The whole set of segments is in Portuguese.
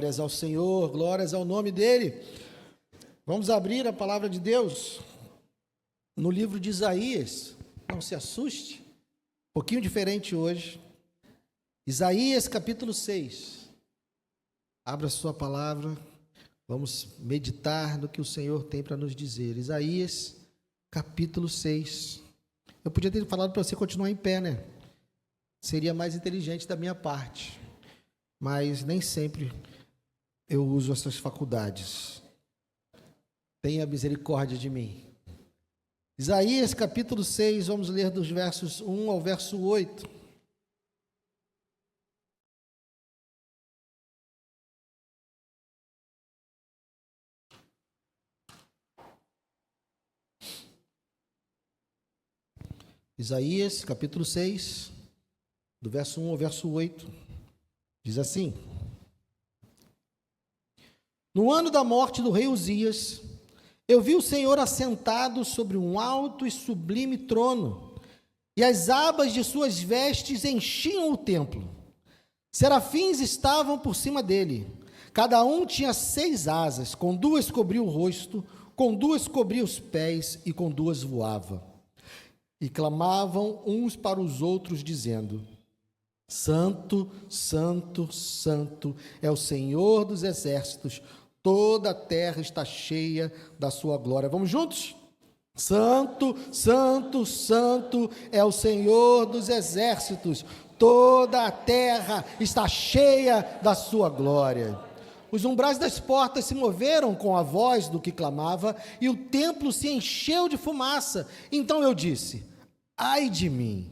Glórias ao Senhor, glórias ao nome dEle. Vamos abrir a palavra de Deus no livro de Isaías. Não se assuste, um pouquinho diferente hoje. Isaías capítulo 6. Abra sua palavra, vamos meditar no que o Senhor tem para nos dizer. Isaías capítulo 6. Eu podia ter falado para você continuar em pé, né? Seria mais inteligente da minha parte, mas nem sempre eu uso essas faculdades. Tenha misericórdia de mim. Isaías capítulo 6, vamos ler dos versos 1 ao verso 8. Isaías capítulo 6, do verso 1 ao verso 8, diz assim: No ano da morte do rei Uzias, eu vi o Senhor assentado sobre um alto e sublime trono, e as abas de suas vestes enchiam o templo. Serafins estavam por cima dele, cada um tinha 6 asas, com 2 cobria o rosto, com 2 cobria os pés, e com 2 voava. E clamavam uns para os outros, dizendo: Santo, Santo, Santo é o Senhor dos exércitos, toda a terra está cheia da sua glória. Vamos juntos? Santo, Santo, Santo é o Senhor dos exércitos, toda a terra está cheia da sua glória. Os umbrais das portas se moveram com a voz do que clamava, e o templo se encheu de fumaça. Então eu disse: ai de mim,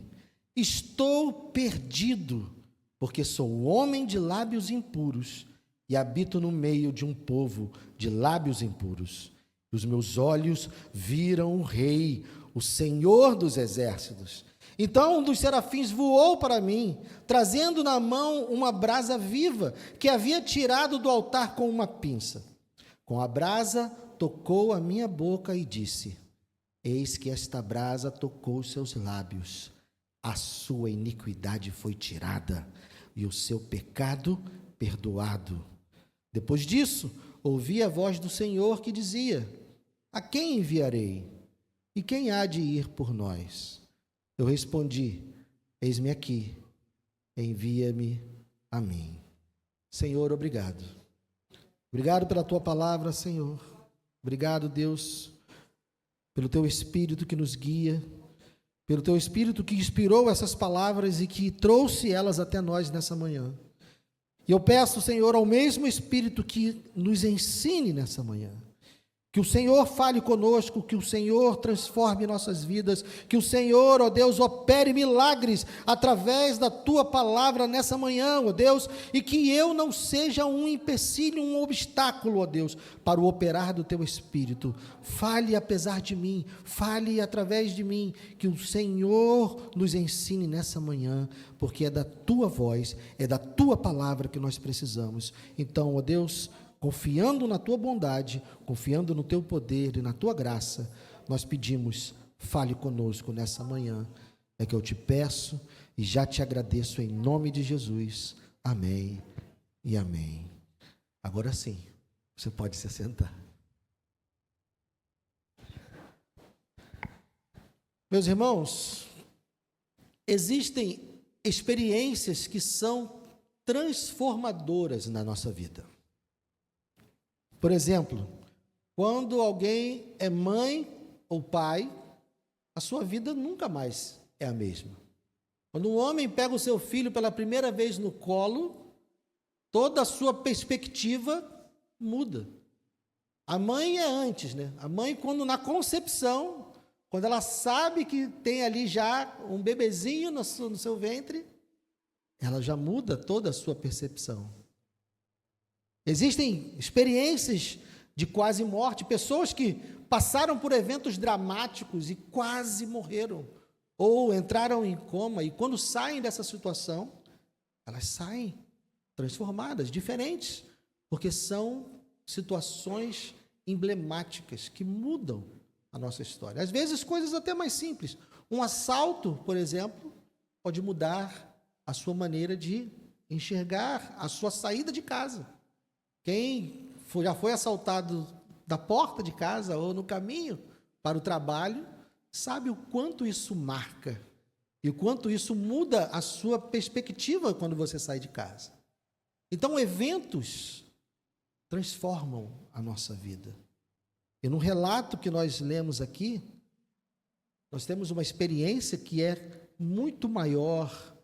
estou perdido, porque sou homem de lábios impuros e habito no meio de um povo de lábios impuros. Os meus olhos viram o Rei, o Senhor dos exércitos. Então um dos serafins voou para mim, trazendo na mão uma brasa viva, que havia tirado do altar com uma pinça. Com a brasa tocou a minha boca e disse: eis que esta brasa tocou os seus lábios. A sua iniquidade foi tirada e o seu pecado perdoado. Depois disso, ouvi a voz do Senhor que dizia: a quem enviarei? E quem há de ir por nós? Eu respondi: eis-me aqui, envia-me a mim. Senhor, obrigado. Obrigado pela tua palavra, Senhor. Obrigado, Deus, pelo teu Espírito que nos guia, pelo teu Espírito que inspirou essas palavras e que trouxe elas até nós nessa manhã. E eu peço, Senhor, ao mesmo Espírito que nos ensine nessa manhã, que o Senhor fale conosco, que o Senhor transforme nossas vidas, que o Senhor, ó Deus, opere milagres através da tua palavra nessa manhã, ó Deus, e que eu não seja um empecilho, um obstáculo, ó Deus, para o operar do teu Espírito. Fale apesar de mim, fale através de mim, que o Senhor nos ensine nessa manhã, porque é da tua voz, é da tua palavra que nós precisamos. Então, ó Deus, confiando na tua bondade, confiando no teu poder e na tua graça, nós pedimos: fale conosco nessa manhã. É que eu te peço e já te agradeço em nome de Jesus. Amém e amém. Agora sim, você pode se assentar. Meus irmãos, existem experiências que são transformadoras na nossa vida. Por exemplo, quando alguém é mãe ou pai, a sua vida nunca mais é a mesma. Quando um homem pega o seu filho pela primeira vez no colo, toda a sua perspectiva muda. A mãe é antes, né? A mãe, quando na concepção, quando ela sabe que tem ali já um bebezinho no seu ventre, ela já muda toda a sua percepção. Existem experiências de quase morte, pessoas que passaram por eventos dramáticos e quase morreram, ou entraram em coma, e quando saem dessa situação, elas saem transformadas, diferentes, porque são situações emblemáticas que mudam a nossa história. Às vezes, coisas até mais simples. Um assalto, por exemplo, pode mudar a sua maneira de enxergar a sua saída de casa. Quem já foi assaltado da porta de casa ou no caminho para o trabalho, sabe o quanto isso marca e o quanto isso muda a sua perspectiva quando você sai de casa. Então, eventos transformam a nossa vida. E no relato que nós lemos aqui, nós temos uma experiência que é muito maior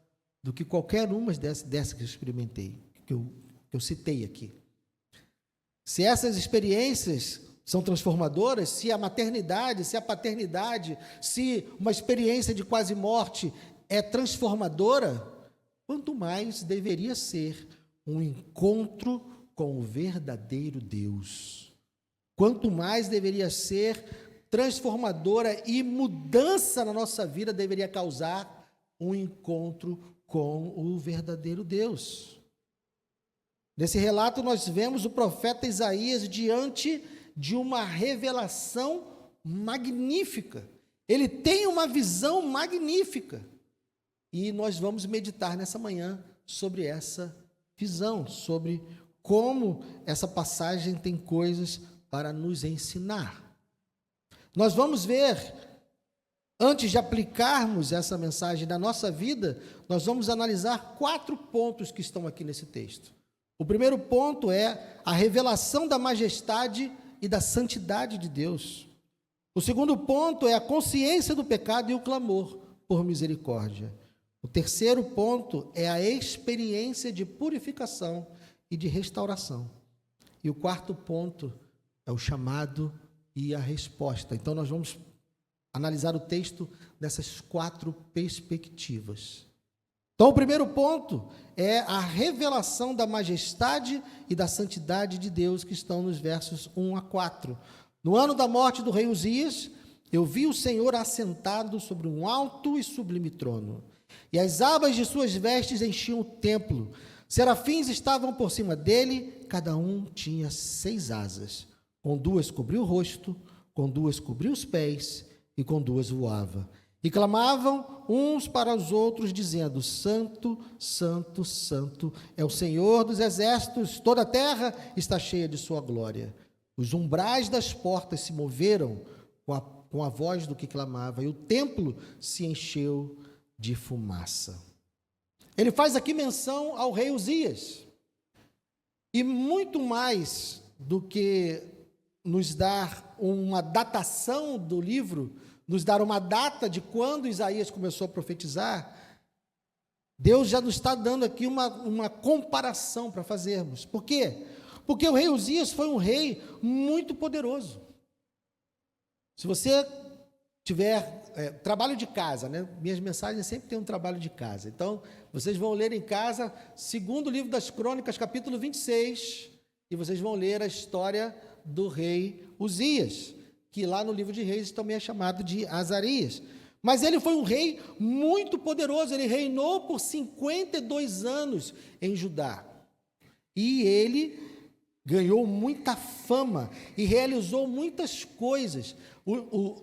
do que qualquer uma dessas que eu experimentei, que eu citei aqui. Se essas experiências são transformadoras, se a maternidade, se a paternidade, se uma experiência de quase morte é transformadora, quanto mais deveria ser um encontro com o verdadeiro Deus. Quanto mais deveria ser transformadora e mudança na nossa vida deveria causar um encontro com o verdadeiro Deus. Nesse relato nós vemos o profeta Isaías diante de uma revelação magnífica. Ele tem uma visão magnífica. E nós vamos meditar nessa manhã sobre essa visão, sobre como essa passagem tem coisas para nos ensinar. Nós vamos ver, antes de aplicarmos essa mensagem na nossa vida, nós vamos analisar 4 pontos que estão aqui nesse texto. O primeiro ponto é a revelação da majestade e da santidade de Deus. O segundo ponto é a consciência do pecado e o clamor por misericórdia. O terceiro ponto é a experiência de purificação e de restauração. E o quarto ponto é o chamado e a resposta. Então, nós vamos analisar o texto nessas 4 perspectivas. Então, o primeiro ponto é a revelação da majestade e da santidade de Deus, que estão nos versos 1 a 4. No ano da morte do rei Uzias, eu vi o Senhor assentado sobre um alto e sublime trono, e as abas de suas vestes enchiam o templo. Serafins estavam por cima dele, cada um tinha 6 asas. Com 2 cobriu o rosto, com 2 cobriu os pés, e com 2 voava. E clamavam uns para os outros, dizendo: Santo, Santo, Santo é o Senhor dos exércitos, toda a terra está cheia de sua glória. Os umbrais das portas se moveram com a voz do que clamava, e o templo se encheu de fumaça. Ele faz aqui menção ao rei Uzias. E muito mais do que nos dar uma datação do livro, nos dar uma data de quando Isaías começou a profetizar, Deus já nos está dando aqui uma comparação para fazermos. Por quê? Porque o rei Uzias foi um rei muito poderoso. Se você tiver trabalho de casa, né? Minhas mensagens sempre têm um trabalho de casa. Então, vocês vão ler em casa, segundo livro das Crônicas, capítulo 26, e vocês vão ler a história do rei Uzias, que lá no livro de Reis também é chamado de Azarias. Mas ele foi um rei muito poderoso, ele reinou por 52 anos em Judá. E ele ganhou muita fama e realizou muitas coisas.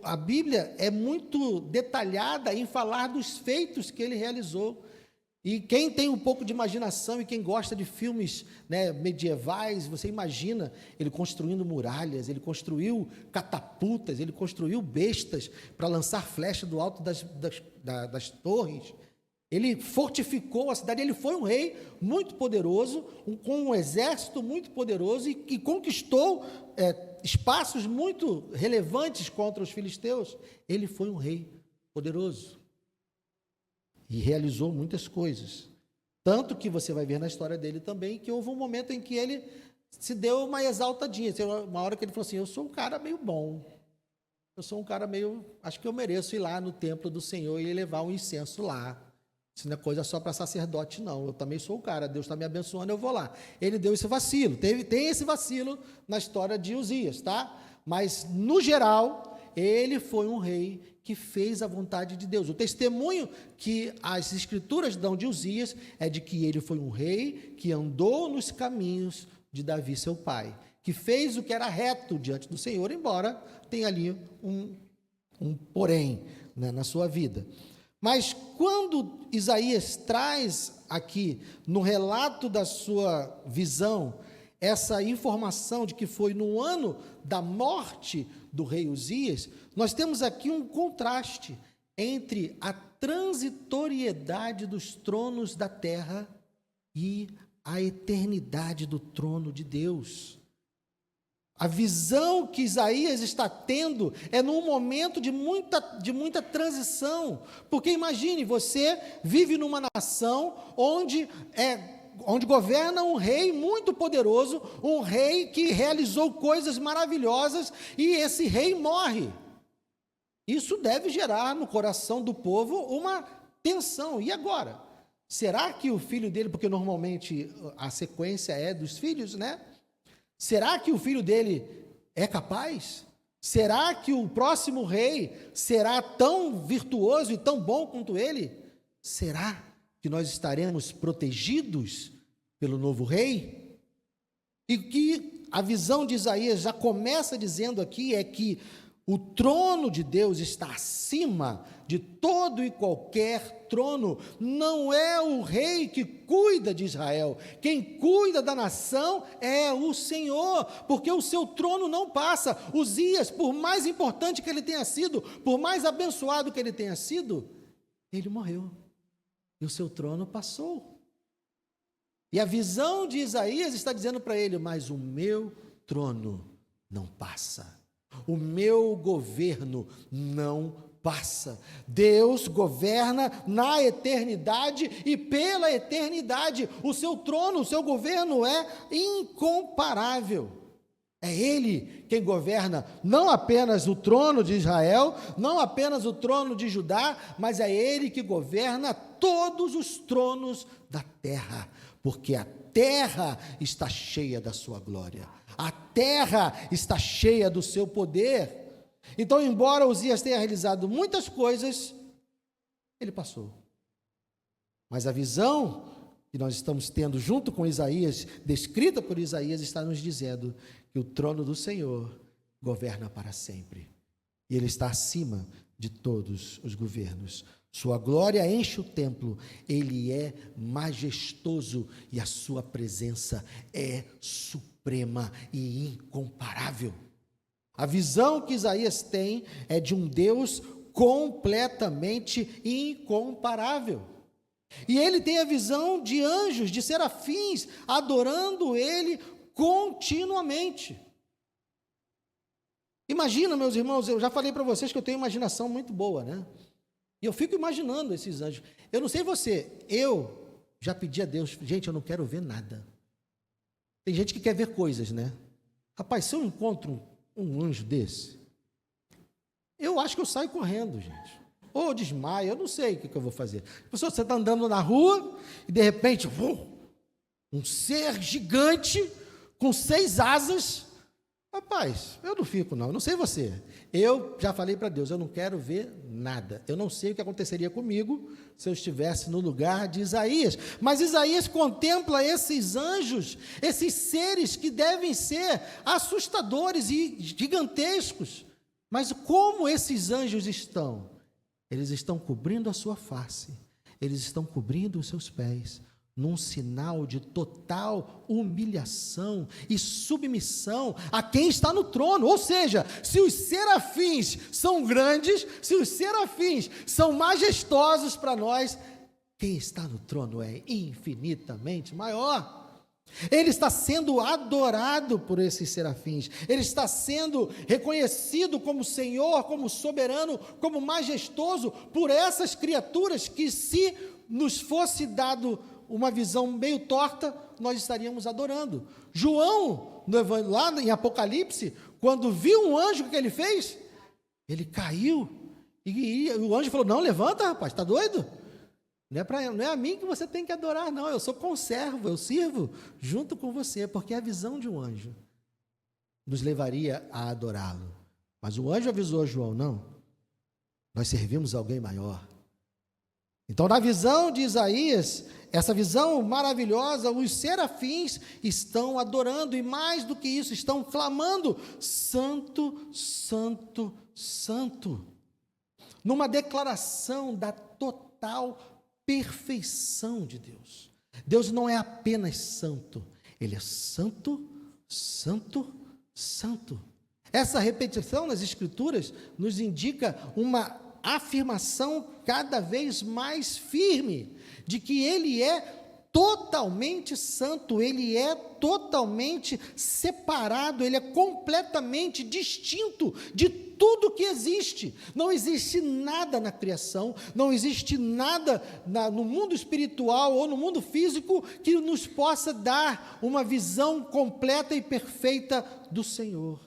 A Bíblia é muito detalhada em falar dos feitos que ele realizou. E quem tem um pouco de imaginação e quem gosta de filmes, né, medievais, você imagina ele construindo muralhas, ele construiu catapultas, ele construiu bestas para lançar flecha do alto das torres. Ele fortificou a cidade, ele foi um rei muito poderoso, com um exército muito poderoso e conquistou espaços muito relevantes contra os filisteus. Ele foi um rei poderoso. E realizou muitas coisas. Tanto que você vai ver na história dele também que houve um momento em que ele se deu uma exaltadinha. Uma hora que ele falou assim: eu sou um cara meio bom. Eu sou um cara meio... Acho que eu mereço ir lá no templo do Senhor e levar um incenso lá. Isso não é coisa só para sacerdote, não. Eu também sou o cara. Deus está me abençoando, eu vou lá. Ele deu esse vacilo. Tem esse vacilo na história de Uzias, tá? Mas, no geral, ele foi um rei que fez a vontade de Deus. O testemunho que as escrituras dão de Uzias é de que ele foi um rei que andou nos caminhos de Davi, seu pai, que fez o que era reto diante do Senhor, embora tenha ali um porém, né, na sua vida. Mas quando Isaías traz aqui, no relato da sua visão, essa informação de que foi no ano da morte do rei Uzias, nós temos aqui um contraste entre a transitoriedade dos tronos da terra e a eternidade do trono de Deus. A visão que Isaías está tendo é num momento de muita transição, porque imagine, você vive numa nação onde governa um rei muito poderoso, um rei que realizou coisas maravilhosas, e esse rei morre. Isso deve gerar no coração do povo uma tensão. E agora? Será que o filho dele, porque normalmente a sequência é dos filhos, né? Será que o filho dele é capaz? Será que o próximo rei será tão virtuoso e tão bom quanto ele? Será que nós estaremos protegidos pelo novo rei? E que a visão de Isaías já começa dizendo aqui é que o trono de Deus está acima de todo e qualquer trono. Não é o rei que cuida de Israel. Quem cuida da nação é o Senhor, porque o seu trono não passa. Uzias, por mais importante que ele tenha sido, por mais abençoado que ele tenha sido, ele morreu. E o seu trono passou. E a visão de Isaías está dizendo para ele, mas o meu trono não passa. O meu governo não passa. Deus governa na eternidade e pela eternidade. O seu trono, o seu governo é incomparável. É Ele quem governa não apenas o trono de Israel, não apenas o trono de Judá, mas é Ele que governa todos os tronos da terra, porque a terra está cheia da sua glória. A terra está cheia do seu poder. Então, embora Uzias tenha realizado muitas coisas, ele passou. Mas a visão que nós estamos tendo junto com Isaías, descrita por Isaías, está nos dizendo que o trono do Senhor governa para sempre. E Ele está acima de todos os governos. Sua glória enche o templo, Ele é majestoso e a sua presença é suprema e incomparável. A visão que Isaías tem é de um Deus completamente incomparável. E ele tem a visão de anjos, de serafins, adorando ele continuamente. Imagina, meus irmãos, eu já falei para vocês que eu tenho imaginação muito boa, né? E eu fico imaginando esses anjos. Eu não sei você, eu já pedi a Deus, gente, eu não quero ver nada. Tem gente que quer ver coisas, né? Rapaz, se eu encontro um anjo desse, eu acho que eu saio correndo, gente. Ou desmaio, eu não sei o que eu vou fazer. Pessoal, você está andando na rua e de repente, um ser gigante com 6 asas. Rapaz, eu não fico não sei você. Eu já falei para Deus, eu não quero ver nada. Eu não sei o que aconteceria comigo se eu estivesse no lugar de Isaías. Mas Isaías contempla esses anjos, esses seres que devem ser assustadores e gigantescos. Mas como esses anjos estão? Eles estão cobrindo a sua face, eles estão cobrindo os seus pés, num sinal de total humilhação e submissão a quem está no trono. Ou seja, se os serafins são grandes, se os serafins são majestosos para nós, quem está no trono é infinitamente maior. Ele está sendo adorado por esses serafins, ele está sendo reconhecido como Senhor, como soberano, como majestoso por essas criaturas que, se nos fosse dado uma visão meio torta, nós estaríamos adorando. João, lá em Apocalipse, quando viu um anjo, o que ele fez? Ele caiu, e o anjo falou, não, levanta rapaz, está doido? Não é a mim que você tem que adorar, não, eu sou conservo, eu sirvo junto com você, porque a visão de um anjo nos levaria a adorá-lo. Mas o anjo avisou a João, não, nós servimos alguém maior. Então, na visão de Isaías, essa visão maravilhosa, os serafins estão adorando, e mais do que isso, estão clamando, santo, santo, santo, numa declaração da total perfeição de Deus. Deus não é apenas santo, Ele é santo, santo, santo. Essa repetição nas Escrituras nos indica uma afirmação cada vez mais firme de que Ele é totalmente santo, Ele é totalmente separado, Ele é completamente distinto de tudo que existe. Não existe nada na criação, não existe nada no mundo espiritual ou no mundo físico que nos possa dar uma visão completa e perfeita do Senhor.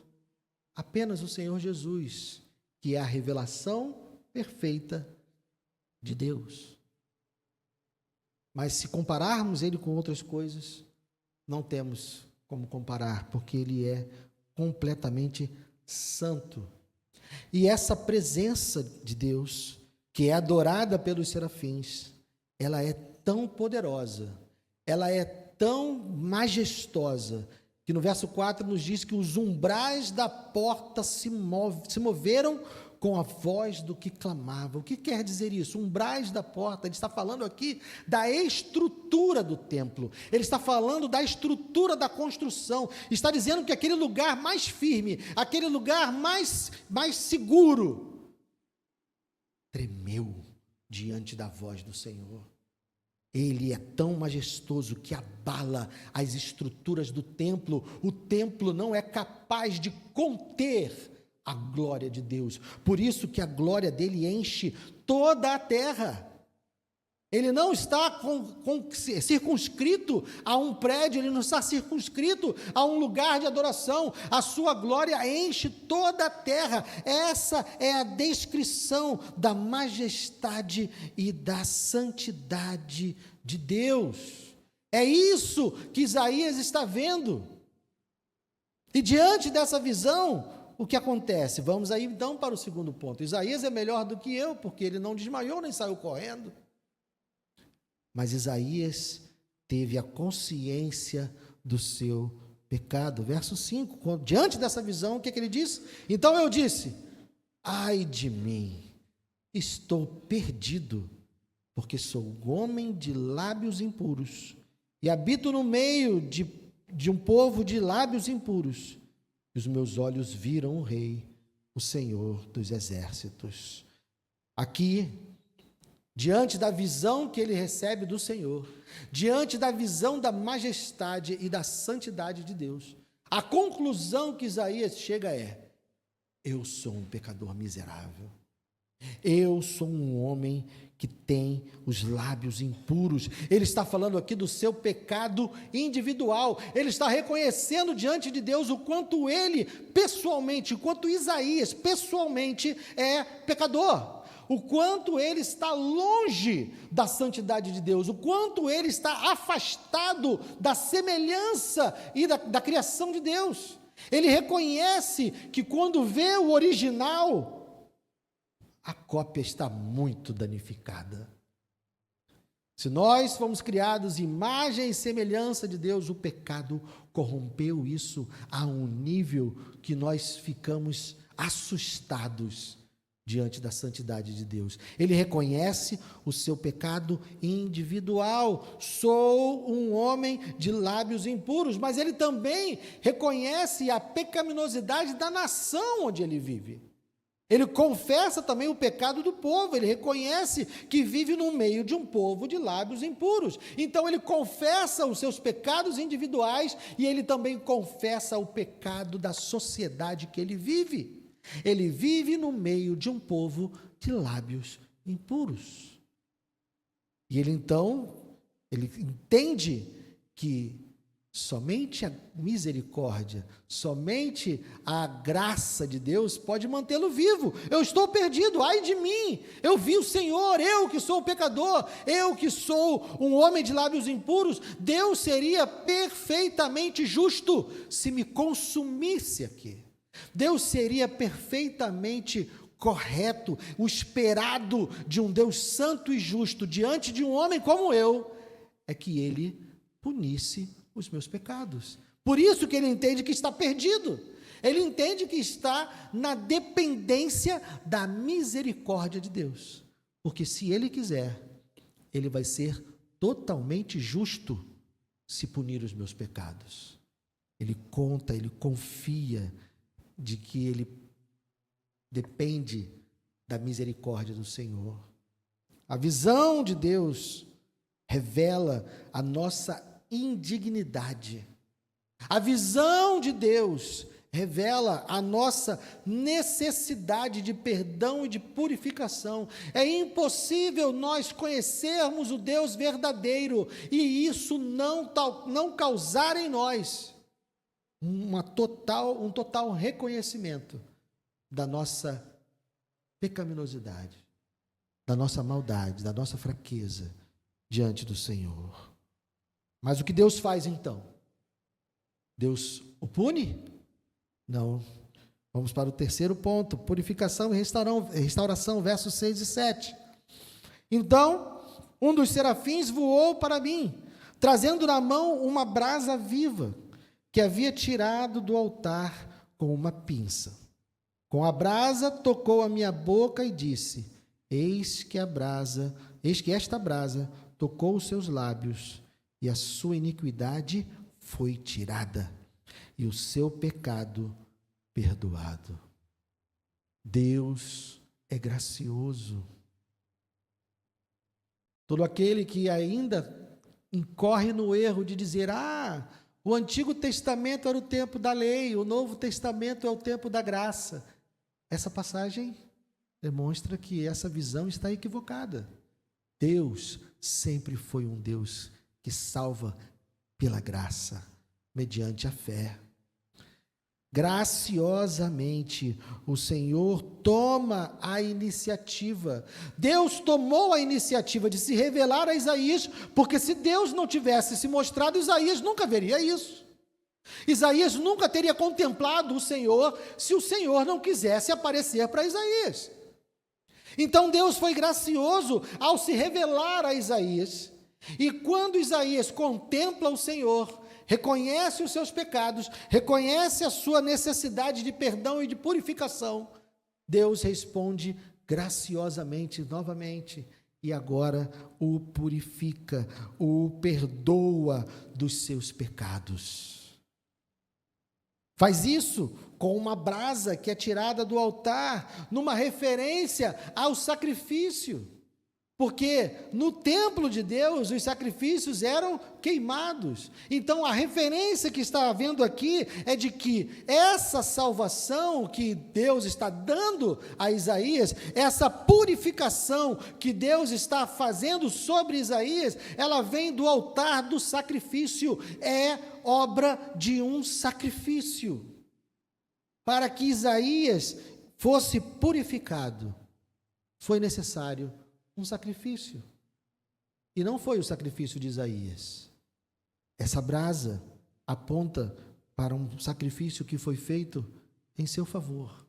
Apenas o Senhor Jesus, que é a revelação perfeita de Deus. Mas se compararmos Ele com outras coisas, não temos como comparar, porque Ele é completamente santo. E essa presença de Deus, que é adorada pelos serafins, ela é tão poderosa, ela é tão majestosa, que no verso 4 nos diz que os umbrais da porta se moveram com a voz do que clamava. O que quer dizer isso? Umbrais da porta, ele está falando aqui da estrutura do templo, ele está falando da estrutura da construção, está dizendo que aquele lugar mais firme, aquele lugar mais seguro, tremeu diante da voz do Senhor. Ele é tão majestoso que abala as estruturas do templo. O templo não é capaz de conter a glória de Deus. Por isso que a glória dele enche toda a terra. Ele não está circunscrito a um prédio, ele não está circunscrito a um lugar de adoração. A sua glória enche toda a terra. Essa é a descrição da majestade e da santidade de Deus. É isso que Isaías está vendo. E diante dessa visão, o que acontece? Vamos aí então para o segundo ponto. Isaías é melhor do que eu, porque ele não desmaiou nem saiu correndo. Mas Isaías teve a consciência do seu pecado. Verso 5, diante dessa visão, o que ele disse? Então eu disse, ai de mim, estou perdido, porque sou homem de lábios impuros, e habito no meio de um povo de lábios impuros, e os meus olhos viram o Rei, o Senhor dos exércitos. Aqui, diante da visão que ele recebe do Senhor, diante da visão da majestade e da santidade de Deus, a conclusão que Isaías chega é: eu sou um pecador miserável, eu sou um homem que tem os lábios impuros. Ele está falando aqui do seu pecado individual, ele está reconhecendo diante de Deus o quanto ele pessoalmente, o quanto Isaías pessoalmente é pecador, o quanto ele está longe da santidade de Deus, o quanto ele está afastado da semelhança e da criação de Deus. Ele reconhece que quando vê o original, a cópia está muito danificada. Se nós fomos criados imagem e semelhança de Deus, o pecado corrompeu isso a um nível que nós ficamos assustados diante da santidade de Deus. Ele reconhece o seu pecado individual. Sou um homem de lábios impuros, mas ele também reconhece a pecaminosidade da nação onde ele vive. Ele confessa também o pecado do povo, ele reconhece que vive no meio de um povo de lábios impuros. Então ele confessa os seus pecados individuais e ele também confessa o pecado da sociedade que ele vive. Ele vive no meio de um povo de lábios impuros. E ele então, ele entende que somente a misericórdia, somente a graça de Deus pode mantê-lo vivo. Eu estou perdido, ai de mim, eu vi o Senhor, eu que sou pecador, eu que sou um homem de lábios impuros. Deus seria perfeitamente justo se me consumisse aqui. Deus seria perfeitamente correto, o esperado de um Deus santo e justo diante de um homem como eu, é que ele punisse os meus pecados. Por isso que ele entende que está perdido. Ele entende que está na dependência da misericórdia de Deus. Porque se ele quiser, ele vai ser totalmente justo se punir os meus pecados. ele conta, ele confia de que ele depende da misericórdia do Senhor. A visão de Deus revela a nossa indignidade. A visão de Deus revela a nossa necessidade de perdão e de purificação. É impossível nós conhecermos o Deus verdadeiro e isso não causar em nós um total reconhecimento da nossa pecaminosidade, da nossa maldade, da nossa fraqueza diante do Senhor. Mas o que Deus faz então? Deus o pune? Não. Vamos para o terceiro ponto, purificação e restauração, versos 6 e 7. Então, um dos serafins voou para mim, trazendo na mão uma brasa viva, que havia tirado do altar com uma pinça. Com a brasa tocou a minha boca e disse: eis que esta brasa tocou os seus lábios, e a sua iniquidade foi tirada, e o seu pecado perdoado. Deus é gracioso. Todo aquele que ainda incorre no erro de dizer: o Antigo Testamento era o tempo da lei, o Novo Testamento é o tempo da graça. Essa passagem demonstra que essa visão está equivocada. Deus sempre foi um Deus que salva pela graça, mediante a fé. Graciosamente, o Senhor toma a iniciativa. Deus tomou a iniciativa de se revelar a Isaías, porque se Deus não tivesse se mostrado, Isaías nunca veria isso. Isaías nunca teria contemplado o Senhor, se o Senhor não quisesse aparecer para Isaías. Então Deus foi gracioso ao se revelar a Isaías, e quando Isaías contempla o Senhor, reconhece os seus pecados, reconhece a sua necessidade de perdão e de purificação, Deus responde graciosamente novamente, e agora o purifica, o perdoa dos seus pecados. Faz isso com uma brasa que é tirada do altar, numa referência ao sacrifício. Porque no templo de Deus os sacrifícios eram queimados. Então a referência que está havendo aqui é de que essa salvação que Deus está dando a Isaías, essa purificação que Deus está fazendo sobre Isaías, ela vem do altar do sacrifício, é obra de um sacrifício. Para que Isaías fosse purificado, foi necessário um sacrifício. E não foi o sacrifício de Isaías. Essa brasa aponta para um sacrifício que foi feito em seu favor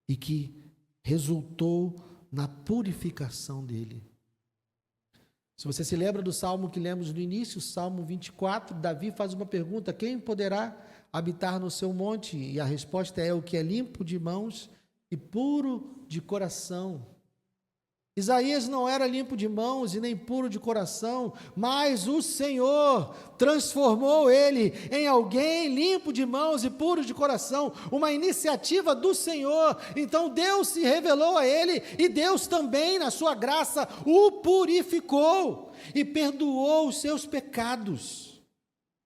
e que resultou na purificação dele. Se você se lembra do salmo que lemos no início, Salmo 24, Davi faz uma pergunta: quem poderá habitar no seu monte? E a resposta é: o que é limpo de mãos e puro de coração. Isaías não era limpo de mãos e nem puro de coração, mas o Senhor transformou ele em alguém limpo de mãos e puro de coração, uma iniciativa do Senhor. Então Deus se revelou a ele e Deus também, na sua graça, o purificou e perdoou os seus pecados.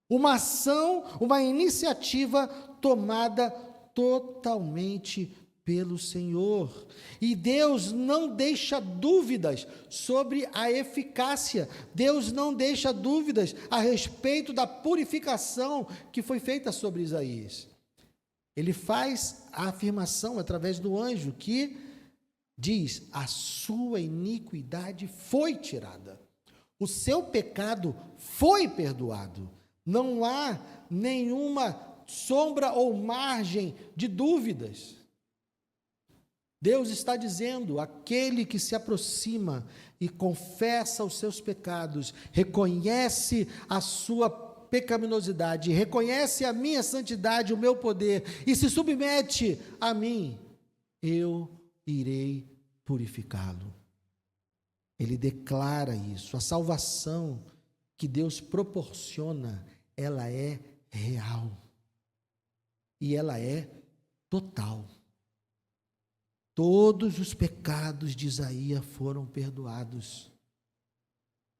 Uma ação, uma iniciativa tomada totalmente pelo Senhor. E Deus não deixa dúvidas sobre a eficácia, Deus não deixa dúvidas a respeito da purificação que foi feita sobre Isaías. Ele faz a afirmação através do anjo que diz: a sua iniquidade foi tirada, o seu pecado foi perdoado. Não há nenhuma sombra ou margem de dúvidas. Deus está dizendo: aquele que se aproxima e confessa os seus pecados, reconhece a sua pecaminosidade, reconhece a minha santidade, o meu poder, e se submete a mim, eu irei purificá-lo. Ele declara isso. A salvação que Deus proporciona, ela é real. E ela é total. Todos os pecados de Isaías foram perdoados.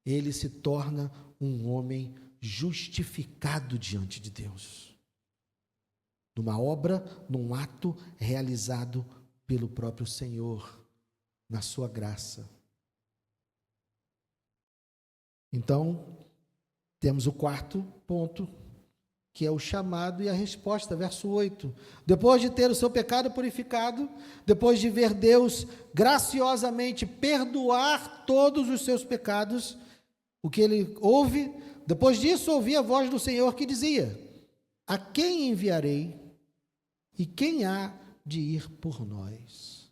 Ele se torna um homem justificado diante de Deus. Numa obra, num ato realizado pelo próprio Senhor, na sua graça. Então, temos o quarto ponto, que é o chamado e a resposta, verso 8. Depois de ter o seu pecado purificado, depois de ver Deus graciosamente perdoar todos os seus pecados, o que ele ouve, depois disso ouvi a voz do Senhor que dizia: a quem enviarei e quem há de ir por nós?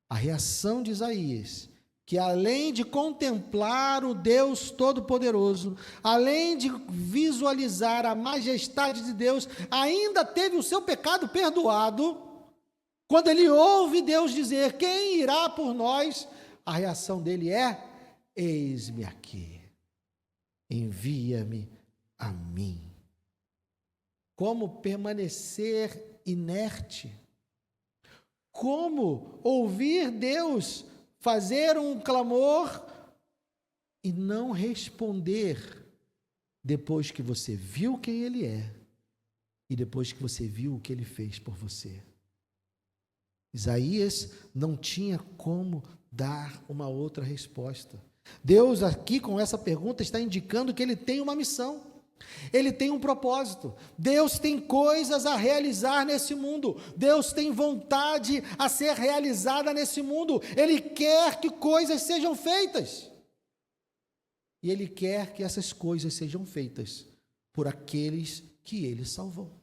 A reação de Isaías, que além de contemplar o Deus Todo-Poderoso, além de visualizar a majestade de Deus, ainda teve o seu pecado perdoado. Quando ele ouve Deus dizer: quem irá por nós? A reação dele é: eis-me aqui, envia-me a mim. Como permanecer inerte? Como ouvir Deus fazer um clamor e não responder depois que você viu quem Ele é e depois que você viu o que Ele fez por você? Isaías não tinha como dar uma outra resposta. Deus aqui com essa pergunta está indicando que Ele tem uma missão. Ele tem um propósito. Deus tem coisas a realizar nesse mundo. Deus tem vontade a ser realizada nesse mundo. Ele quer que coisas sejam feitas. E Ele quer que essas coisas sejam feitas por aqueles que Ele salvou.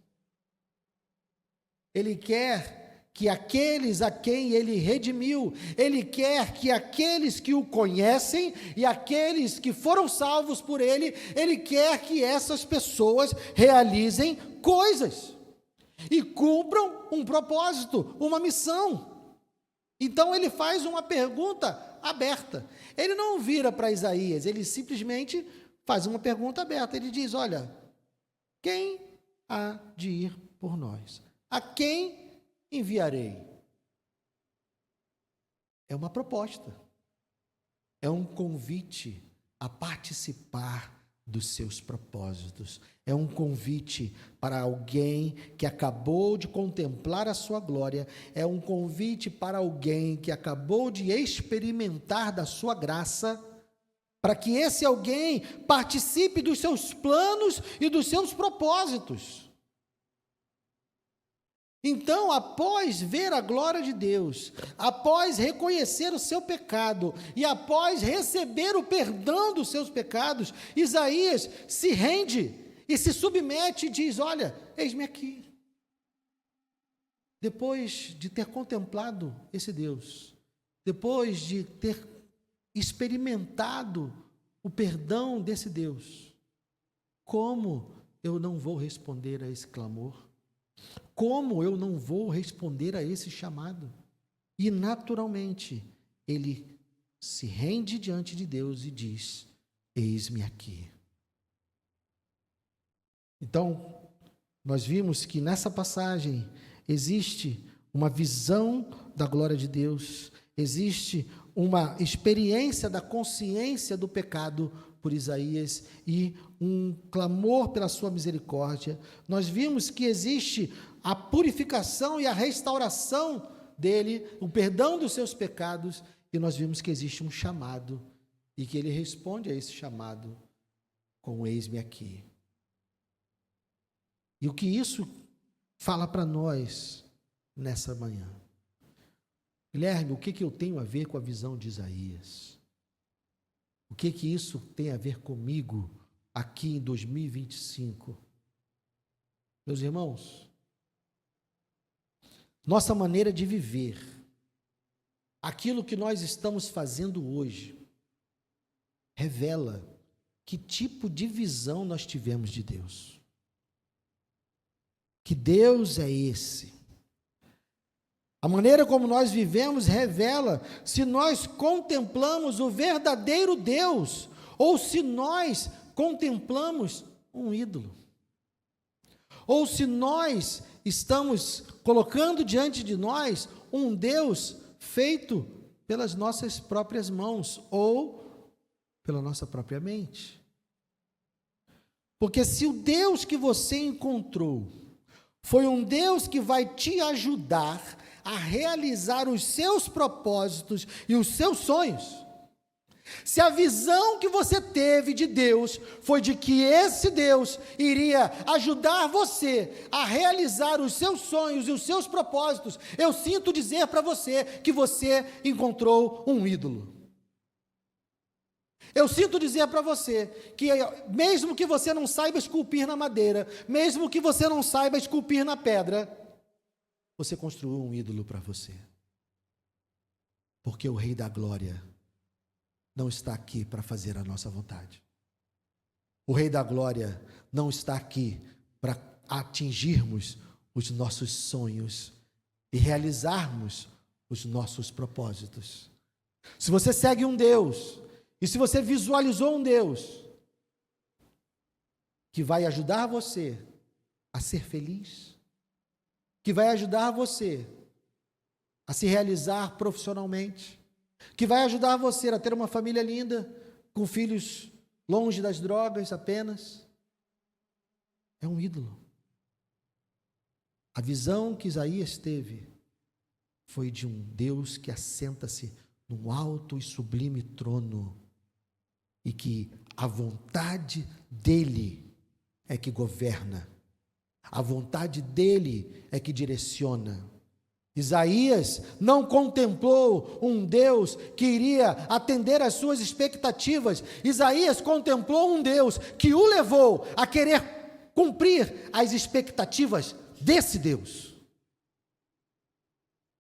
Ele quer que aqueles a quem Ele redimiu, Ele quer que aqueles que o conhecem e aqueles que foram salvos por Ele, Ele quer que essas pessoas realizem coisas e cumpram um propósito, uma missão. Então Ele faz uma pergunta aberta. Ele não vira para Isaías, Ele simplesmente faz uma pergunta aberta. Ele diz: olha, quem há de ir por nós? A quem enviarei? É uma proposta, é um convite a participar dos seus propósitos, é um convite para alguém que acabou de contemplar a sua glória, é um convite para alguém que acabou de experimentar da sua graça, para que esse alguém participe dos seus planos e dos seus propósitos. Então, após ver a glória de Deus, após reconhecer o seu pecado e após receber o perdão dos seus pecados, Isaías se rende e se submete e diz: olha, eis-me aqui. Depois de ter contemplado esse Deus, depois de ter experimentado o perdão desse Deus, como eu não vou responder a esse clamor? Como eu não vou responder a esse chamado? E naturalmente, ele se rende diante de Deus e diz: eis-me aqui. Então, nós vimos que nessa passagem existe uma visão da glória de Deus, existe uma experiência da consciência do pecado por Isaías e um clamor pela sua misericórdia. Nós vimos que existe a purificação e a restauração dele, o perdão dos seus pecados, e nós vimos que existe um chamado, e que ele responde a esse chamado com: eis-me aqui. E o que isso fala para nós nessa manhã? Guilherme, o que eu tenho a ver com a visão de Isaías? O que isso tem a ver comigo aqui em 2025? Meus irmãos, nossa maneira de viver, aquilo que nós estamos fazendo hoje, revela que tipo de visão nós tivemos de Deus. Que Deus é esse? A maneira como nós vivemos revela se nós contemplamos o verdadeiro Deus ou se nós contemplamos um ídolo. ou se nós estamos colocando diante de nós um Deus feito pelas nossas próprias mãos ou pela nossa própria mente. Porque se o Deus que você encontrou foi um Deus que vai te ajudar a realizar os seus propósitos e os seus sonhos, se a visão que você teve de Deus foi de que esse Deus iria ajudar você a realizar os seus sonhos e os seus propósitos, eu sinto dizer para você que você encontrou um ídolo. Eu sinto dizer para você que mesmo que você não saiba esculpir na madeira, mesmo que você não saiba esculpir na pedra, você construiu um ídolo para você. Porque o Rei da Glória não está aqui para fazer a nossa vontade. O Rei da Glória não está aqui para atingirmos os nossos sonhos e realizarmos os nossos propósitos. Se você segue um Deus, e se você visualizou um Deus que vai ajudar você a ser feliz, que vai ajudar você a se realizar profissionalmente, que vai ajudar você a ter uma família linda, com filhos longe das drogas apenas, é um ídolo. A visão que Isaías teve foi de um Deus que assenta-se num alto e sublime trono, e que a vontade dele é que governa, a vontade dele é que direciona. Isaías não contemplou um Deus que iria atender às suas expectativas. Isaías contemplou um Deus que o levou a querer cumprir as expectativas desse Deus.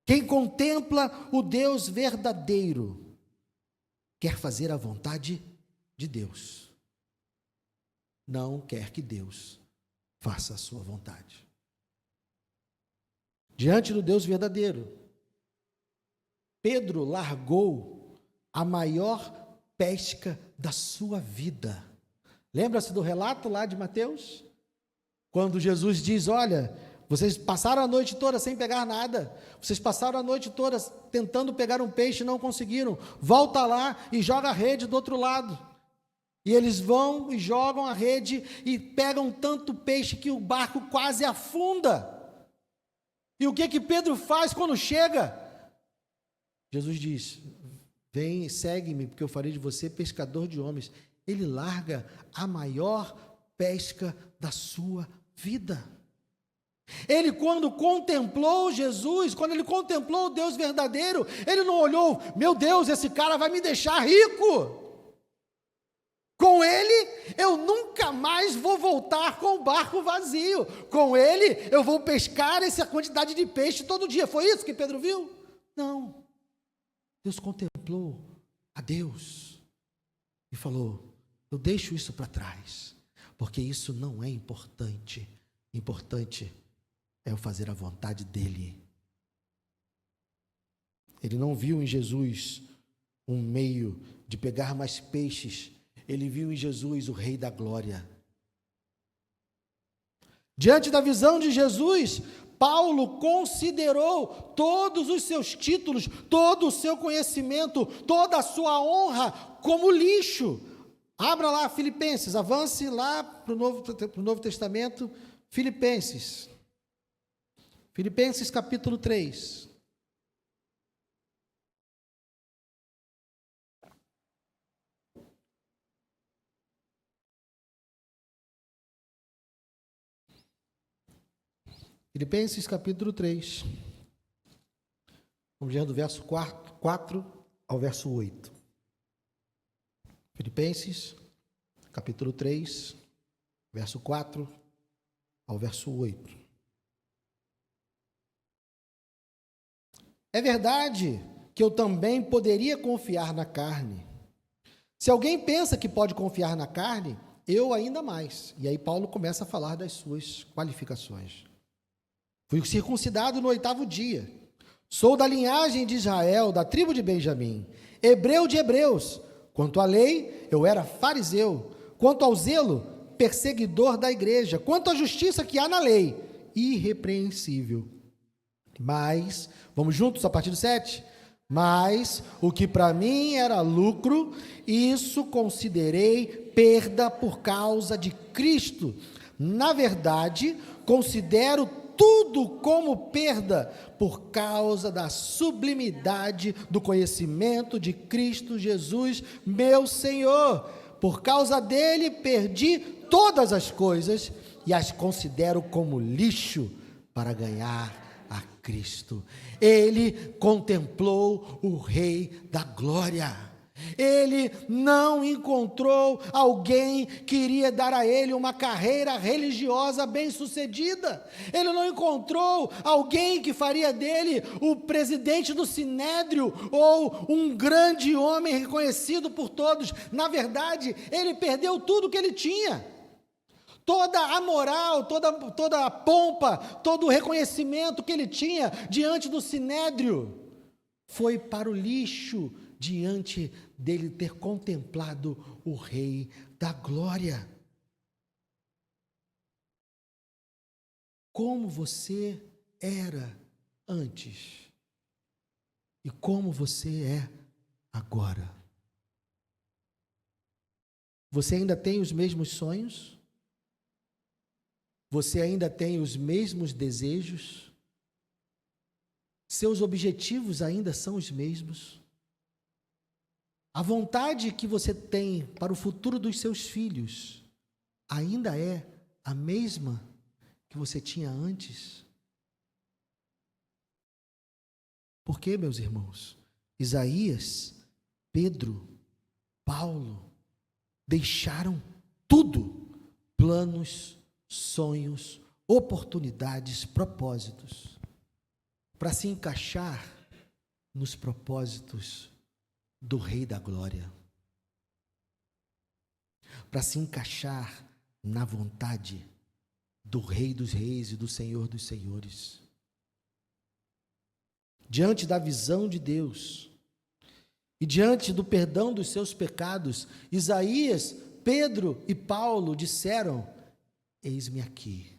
Quem contempla o Deus verdadeiro quer fazer a vontade de Deus, não quer que Deus faça a sua vontade. Diante do Deus verdadeiro, Pedro largou a maior pesca da sua vida. Lembra-se do relato lá de Mateus? Quando Jesus diz: olha, vocês passaram a noite toda sem pegar nada, vocês passaram a noite toda tentando pegar um peixe e não conseguiram, volta lá e joga a rede do outro lado. E eles vão e jogam a rede e pegam tanto peixe que o barco quase afunda. E o que Pedro faz quando chega? Jesus diz: vem, segue-me, porque eu farei de você pescador de homens. Ele larga a maior pesca da sua vida. Ele, quando contemplou Jesus, quando ele contemplou o Deus verdadeiro, ele não olhou: meu Deus, esse cara vai me deixar rico. Com ele, eu nunca mais vou voltar com o barco vazio. Com ele, eu vou pescar essa quantidade de peixe todo dia. Foi isso que Pedro viu? Não. Deus contemplou a Deus e falou: eu deixo isso para trás, porque isso não é importante. Importante é eu fazer a vontade dele. Ele não viu em Jesus um meio de pegar mais peixes. Ele viu em Jesus o Rei da Glória. Diante da visão de Jesus, Paulo considerou todos os seus títulos, todo o seu conhecimento, toda a sua honra como lixo. Abra lá Filipenses, avance lá para o Novo Testamento, Filipenses capítulo 3. Filipenses capítulo 3, vamos ler do verso 4 ao verso 8. Filipenses capítulo 3, verso 4 ao verso 8. É verdade que eu também poderia confiar na carne. Se alguém pensa que pode confiar na carne, eu ainda mais. E aí Paulo começa a falar das suas qualificações. Fui circuncidado no 8º dia. Sou da linhagem de Israel, da tribo de Benjamim, hebreu de hebreus. Quanto à lei, eu era fariseu. Quanto ao zelo, perseguidor da igreja. Quanto à justiça que há na lei, irrepreensível. Mas, vamos juntos a partir do 7? Mas o que para mim era lucro, isso considerei perda por causa de Cristo. Na verdade, considero tudo como perda por causa da sublimidade do conhecimento de Cristo Jesus, meu Senhor. Por causa dele perdi todas as coisas e as considero como lixo para ganhar a Cristo. Ele contemplou o Rei da Glória. Ele não encontrou alguém que iria dar a ele uma carreira religiosa bem-sucedida. Ele não encontrou alguém que faria dele o presidente do Sinédrio ou um grande homem reconhecido por todos. Na verdade, ele perdeu tudo que ele tinha. Toda a moral, toda a pompa, todo o reconhecimento que ele tinha diante do Sinédrio foi para o lixo diante dele ter contemplado o Rei da Glória. Como você era antes e como você é agora. Você ainda tem os mesmos sonhos? Você ainda tem os mesmos desejos? Seus objetivos ainda são os mesmos? A vontade que você tem para o futuro dos seus filhos ainda é a mesma que você tinha antes? Porque, meus irmãos, Isaías, Pedro, Paulo deixaram tudo, planos, sonhos, oportunidades, propósitos, para se encaixar nos propósitos do Rei da Glória, para se encaixar na vontade do Rei dos Reis e do Senhor dos Senhores. Diante da visão de Deus e diante do perdão dos seus pecados, Isaías, Pedro e Paulo disseram: eis-me aqui.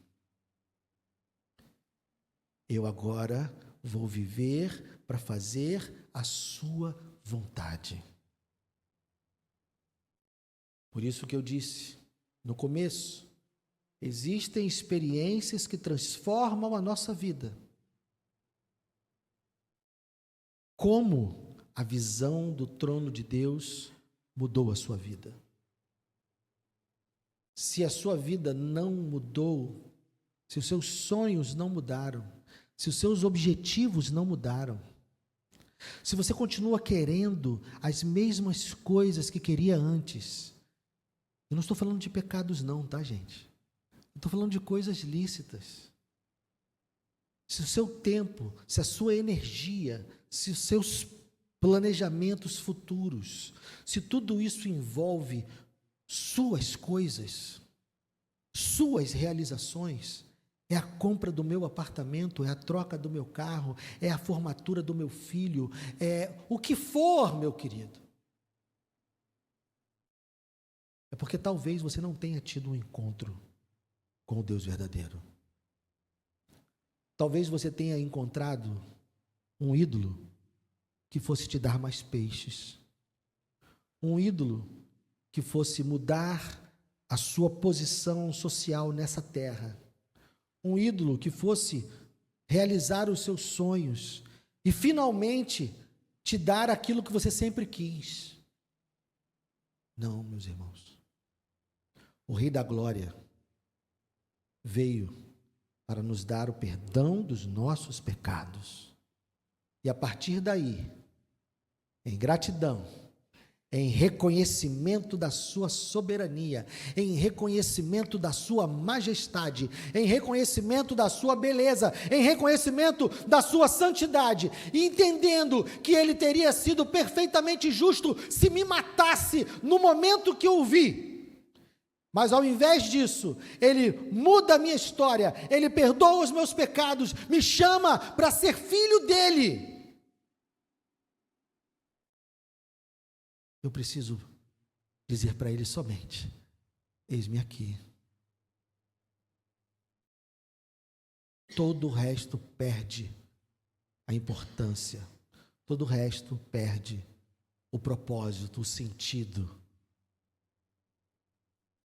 Eu agora vou viver para fazer a sua vontade. Por isso que eu disse no começo, existem experiências que transformam a nossa vida. Como a visão do trono de Deus mudou a sua vida? Se a sua vida não mudou, se os seus sonhos não mudaram, se os seus objetivos não mudaram, se você continua querendo as mesmas coisas que queria antes, eu não estou falando de pecados não, tá, gente? Eu estou falando de coisas lícitas. Se o seu tempo, se a sua energia, se os seus planejamentos futuros, se tudo isso envolve suas coisas, suas realizações, é a compra do meu apartamento, é a troca do meu carro, é a formatura do meu filho, é o que for, meu querido. É porque talvez você não tenha tido um encontro com o Deus verdadeiro. Talvez você tenha encontrado um ídolo que fosse te dar mais peixes, um ídolo que fosse mudar a sua posição social nessa terra, um ídolo que fosse realizar os seus sonhos e finalmente te dar aquilo que você sempre quis. Não, meus irmãos. O Rei da Glória veio para nos dar o perdão dos nossos pecados. E a partir daí, em gratidão, em reconhecimento da sua soberania, em reconhecimento da sua majestade, em reconhecimento da sua beleza, em reconhecimento da sua santidade, entendendo que ele teria sido perfeitamente justo se me matasse no momento que eu o vi. Mas ao invés disso, ele muda a minha história, ele perdoa os meus pecados, me chama para ser filho dele. Eu preciso dizer para ele somente: eis-me aqui. todo o resto perde a importância, todo o resto perde o propósito, o sentido.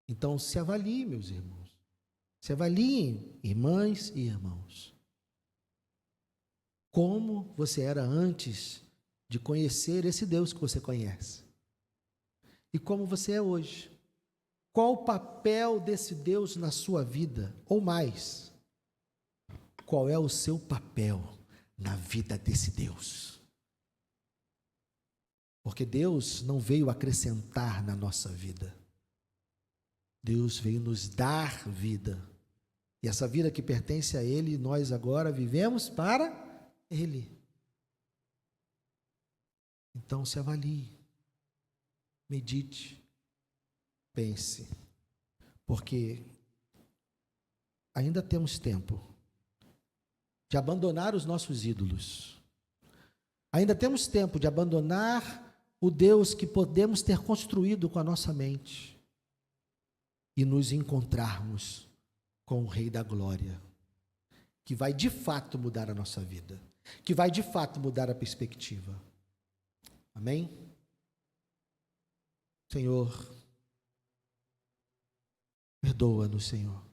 Então, se avalie, meus irmãos. Se avaliem, irmãs e irmãos. Como você era antes de conhecer esse Deus que você conhece. E como você é hoje. Qual o papel desse Deus na sua vida? Ou mais, qual é o seu papel na vida desse Deus? Porque Deus não veio acrescentar na nossa vida. Deus veio nos dar vida. E essa vida que pertence a Ele, nós agora vivemos para Ele. Então se avalie, medite, pense, porque ainda temos tempo de abandonar os nossos ídolos. Ainda temos tempo de abandonar o Deus que podemos ter construído com a nossa mente e nos encontrarmos com o Rei da Glória, que vai de fato mudar a nossa vida, que vai de fato mudar a perspectiva. Amém? Senhor, perdoa-nos, Senhor.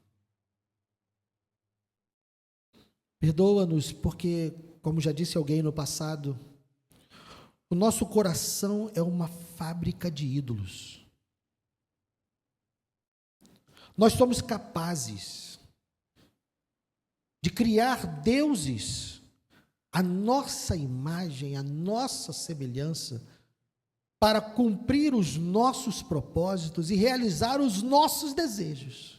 Perdoa-nos porque, como já disse alguém no passado, o nosso coração é uma fábrica de ídolos. Nós somos capazes de criar deuses à nossa imagem, à nossa semelhança, para cumprir os nossos propósitos e realizar os nossos desejos.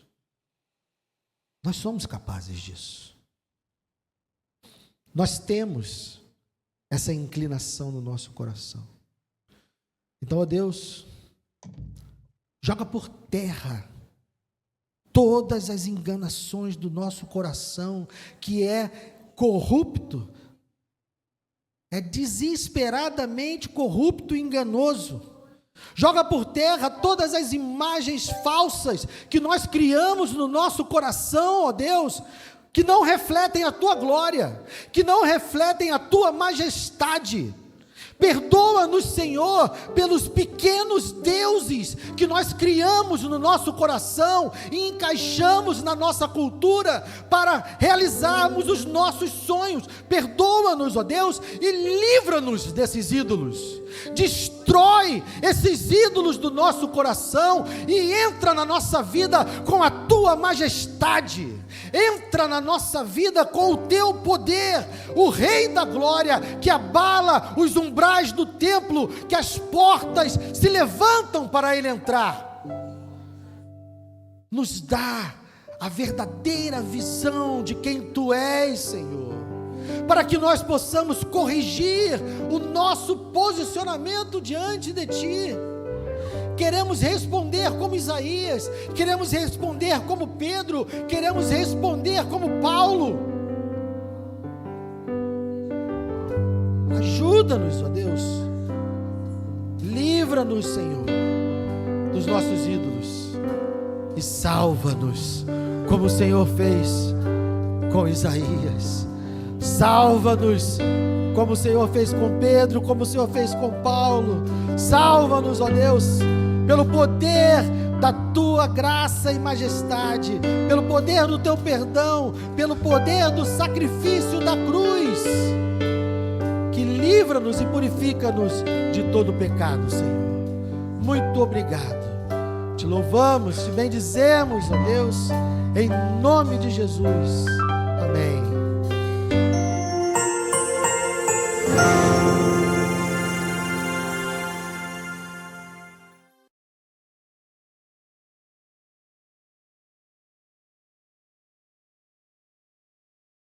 Nós somos capazes disso. Nós temos essa inclinação no nosso coração. Então, ó Deus, joga por terra todas as enganações do nosso coração, que é corrupto, é desesperadamente corrupto e enganoso. Joga por terra todas as imagens falsas que nós criamos no nosso coração, ó Deus, que não refletem a tua glória, que não refletem a tua majestade. Perdoa-nos, Senhor, pelos pequenos deuses que nós criamos no nosso coração e encaixamos na nossa cultura para realizarmos os nossos sonhos. Perdoa-nos, ó Deus, e livra-nos desses ídolos. Destrói esses ídolos do nosso coração e entra na nossa vida com a tua majestade. Entra na nossa vida com o teu poder, o Rei da Glória, que abala os umbrais do templo, que as portas se levantam para ele entrar. Nos dá a verdadeira visão de quem tu és, Senhor, para que nós possamos corrigir o nosso posicionamento diante de ti. Queremos responder como Isaías, queremos responder como Pedro, queremos responder como Paulo. Ajuda-nos, ó Deus, livra-nos, Senhor, dos nossos ídolos e salva-nos, como o Senhor fez com Isaías. Salva-nos, como o Senhor fez com Pedro, como o Senhor fez com Paulo. Salva-nos, ó Deus, pelo poder da tua graça e majestade, pelo poder do teu perdão, pelo poder do sacrifício da cruz, que livra-nos e purifica-nos de todo pecado, Senhor. Muito obrigado. Te louvamos, te bendizemos, ó Deus, em nome de Jesus. Amém.